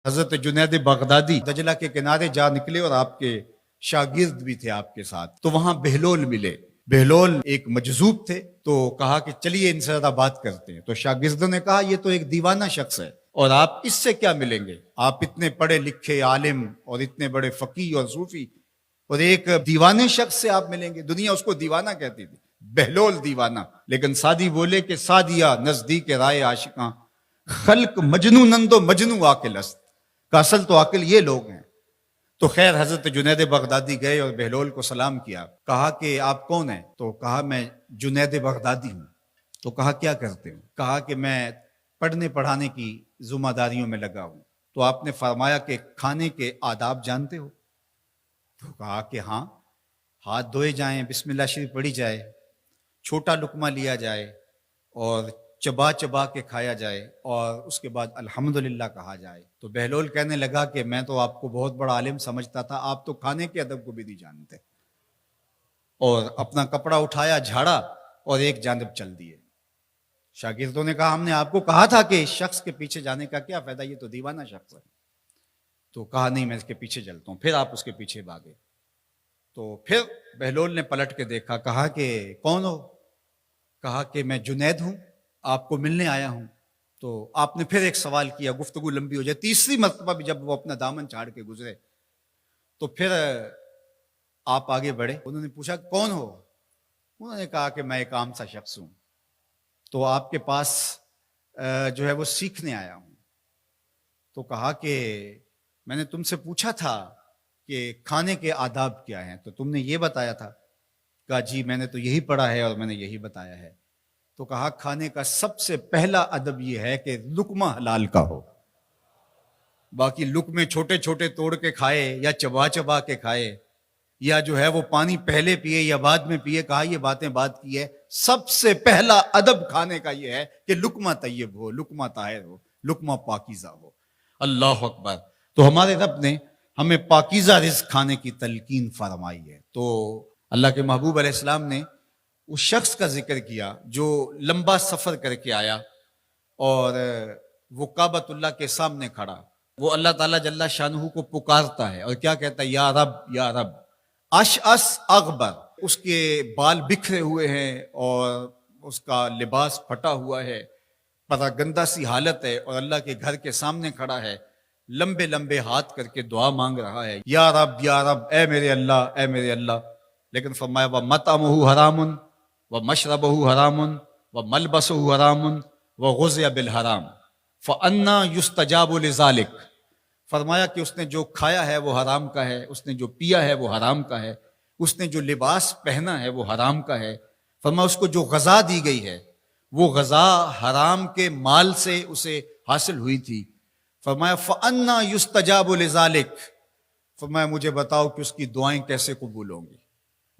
حضرت جنید بغدادی دجلہ کے کنارے جا نکلے اور آپ کے شاگرد بھی تھے آپ کے ساتھ، تو وہاں بہلول ملے۔ بہلول ایک مجذوب تھے، تو کہا کہ چلیے ان سے ذرا بات کرتے ہیں۔ تو شاگردوں نے کہا یہ تو ایک دیوانہ شخص ہے اور آپ اس سے کیا ملیں گے، آپ اتنے پڑھے لکھے عالم اور اتنے بڑے فقیہ اور صوفی، اور ایک دیوانے شخص سے آپ ملیں گے؟ دنیا اس کو دیوانہ کہتی تھی، بہلول دیوانہ۔ لیکن سادی بولے کہ سادیا نزدیک رائے عاشقاں، خلق مجنونند و مجنو عاقل است، کا اصل تو عاقل یہ لوگ ہیں۔ تو خیر حضرت جنید بغدادی گئے اور بہلول کو سلام کیا، کہا کہ آپ کون ہیں؟ تو کہا میں جنید بغدادی ہوں۔ تو کہا کیا کرتے ہو؟ کہا کہ میں پڑھنے پڑھانے کی ذمہ داریوں میں لگا ہوں۔ تو آپ نے فرمایا کہ کھانے کے آداب جانتے ہو؟ تو کہا کہ ہاں، ہاتھ دھوئے جائیں، بسم اللہ شریف پڑھی جائے، چھوٹا لقمہ لیا جائے اور چبا چبا کے کھایا جائے، اور اس کے بعد الحمدللہ کہا جائے۔ تو بہلول کہنے لگا کہ میں تو آپ کو بہت بڑا عالم سمجھتا تھا، آپ تو کھانے کے ادب کو بھی نہیں جانتے۔ اور اپنا کپڑا اٹھایا، جھاڑا اور ایک جانب چل دیے۔ شاگردوں نے کہا ہم نے آپ کو کہا تھا کہ اس شخص کے پیچھے جانے کا کیا فائدہ، یہ تو دیوانہ شخص ہے۔ تو کہا نہیں میں اس کے پیچھے چلتا ہوں۔ پھر آپ اس کے پیچھے بھاگے۔ تو پھر بہلول نے پلٹ کے دیکھا، کہا کہ کون ہو؟ کہا کہ میں جنید ہوں، آپ کو ملنے آیا ہوں۔ تو آپ نے پھر ایک سوال کیا، گفتگو لمبی ہو جائے۔ تیسری مرتبہ بھی جب وہ اپنا دامن چھاڑ کے گزرے تو پھر آپ آگے بڑھے۔ انہوں نے پوچھا کون ہو؟ انہوں نے کہا کہ میں ایک عام سا شخص ہوں، تو آپ کے پاس جو ہے وہ سیکھنے آیا ہوں۔ تو کہا کہ میں نے تم سے پوچھا تھا کہ کھانے کے آداب کیا ہیں، تو تم نے یہ بتایا تھا۔ کہا جی میں نے تو یہی پڑھا ہے اور میں نے یہی بتایا ہے۔ تو کہا کھانے کا سب سے پہلا ادب یہ ہے کہ لقمہ حلال کا ہو، باقی لقمے چھوٹے چھوٹے توڑ کے کھائے یا چبا چبا کے کھائے یا جو ہے وہ پانی پہلے پیے یا بعد میں پیے، کہا یہ باتیں بات کی ہے۔ سب سے پہلا ادب کھانے کا یہ ہے کہ لقمہ طیب ہو، لقمہ طاہر ہو، لقمہ پاکیزہ ہو۔ اللہ اکبر۔ تو ہمارے رب نے ہمیں پاکیزہ رزق کھانے کی تلقین فرمائی ہے۔ تو اللہ کے محبوب علیہ السلام نے اس شخص کا ذکر کیا جو لمبا سفر کر کے آیا اور وہ کعبۃ اللہ کے سامنے کھڑا، وہ اللہ تعالیٰ جل شانہ کو پکارتا ہے اور کیا کہتا ہے، یا رب یا رب۔ اشعث اغبر، اس کے بال بکھرے ہوئے ہیں اور اس کا لباس پھٹا ہوا ہے، پتہ گندہ سی حالت ہے، اور اللہ کے گھر کے سامنے کھڑا ہے، لمبے لمبے ہاتھ کر کے دعا مانگ رہا ہے، یا رب اے میرے اللہ اے میرے اللہ۔ لیکن فرمایا وَمَطْعَمُهُ حَرَامٌ وَمَشْرَبُهُ حَرَامٌ وَمَلْبَسُهُ حَرَامٌ وَغُذِّيَ بِالْحَرَامِ فَأَنَّىٰ يُسْتَجَابُ لِذَٰلِكَ۔ فرمایا کہ اس نے جو کھایا ہے وہ حرام کا ہے، اس نے جو پیا ہے وہ حرام کا ہے، اس نے جو لباس پہنا ہے وہ حرام کا ہے۔ فرمایا اس کو جو غذا دی گئی ہے وہ غذا حرام کے مال سے اسے حاصل ہوئی تھی۔ فرمایا فَأَنَّىٰ يُسْتَجَابُ لِذَٰلِكَ۔ فرمایا مجھے بتاؤ کہ اس کی دعائیں کیسے قبول ہوں گی۔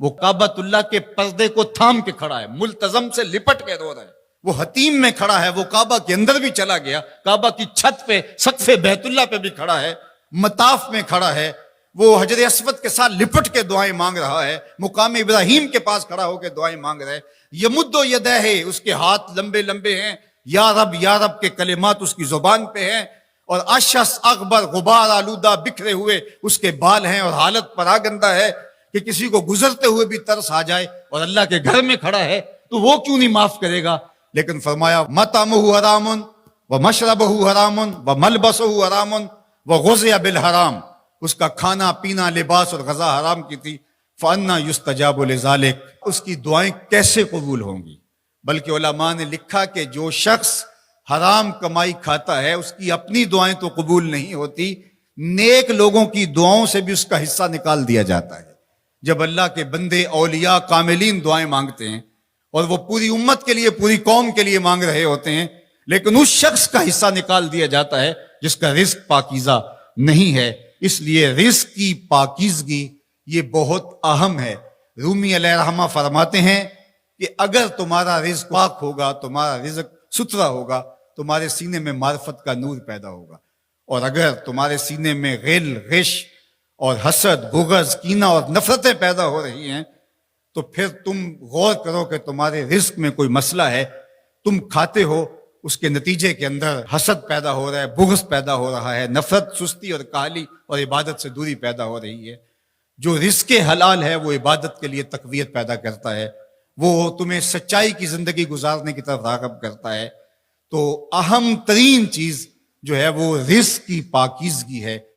وہ کعبۃ اللہ کے پردے کو تھام کے کھڑا ہے، ملتزم سے لپٹ کے رو رہا ہے، وہ حتیم میں کھڑا ہے، وہ کعبہ کے اندر بھی چلا گیا، کعبہ کی چھت پہ سقف بیت اللہ پہ بھی کھڑا ہے، مطاف میں کھڑا ہے، وہ حجر اسود کے ساتھ لپٹ کے دعائیں مانگ رہا ہے، مقام ابراہیم کے پاس کھڑا ہو کے دعائیں مانگ رہا ہے۔ یمد و یدہ ہے، اس کے ہاتھ لمبے لمبے ہیں، یا رب کے کلمات اس کی زبان پہ ہیں، اور اشعث اغبر، غبار آلودہ بکھرے ہوئے اس کے بال ہیں، اور حالت پراگندہ ہے کہ کسی کو گزرتے ہوئے بھی ترس آ جائے، اور اللہ کے گھر میں کھڑا ہے تو وہ کیوں نہیں معاف کرے گا۔ لیکن فرمایا مطعمہ حرام ومشربہ حرام وملبسہ حرام وغذی بالحرام، اس کا کھانا پینا لباس اور غذا حرام کی تھی۔ فأنیٰ یستجاب لذالک، اس کی دعائیں کیسے قبول ہوں گی؟ بلکہ علماء نے لکھا کہ جو شخص حرام کمائی کھاتا ہے اس کی اپنی دعائیں تو قبول نہیں ہوتی، نیک لوگوں کی دعاؤں سے بھی اس کا حصہ نکال دیا جاتا ہے۔ جب اللہ کے بندے اولیاء کاملین دعائیں مانگتے ہیں اور وہ پوری امت کے لیے پوری قوم کے لیے مانگ رہے ہوتے ہیں، لیکن اس شخص کا حصہ نکال دیا جاتا ہے جس کا رزق پاکیزہ نہیں ہے۔ اس لیے رزق کی پاکیزگی یہ بہت اہم ہے۔ رومی علیہ الرحمہ فرماتے ہیں کہ اگر تمہارا رزق پاک ہوگا، تمہارا رزق ستھرا ہوگا، تمہارے سینے میں معرفت کا نور پیدا ہوگا، اور اگر تمہارے سینے میں غل، غش اور حسد، بغض، کینہ اور نفرتیں پیدا ہو رہی ہیں تو پھر تم غور کرو کہ تمہارے رزق میں کوئی مسئلہ ہے۔ تم کھاتے ہو، اس کے نتیجے کے اندر حسد پیدا ہو رہا ہے، بغض پیدا ہو رہا ہے، نفرت، سستی اور کاہلی اور عبادت سے دوری پیدا ہو رہی ہے۔ جو رزق حلال ہے وہ عبادت کے لیے تقویت پیدا کرتا ہے، وہ تمہیں سچائی کی زندگی گزارنے کی طرف راغب کرتا ہے۔ تو اہم ترین چیز جو ہے وہ رزق کی پاکیزگی ہے۔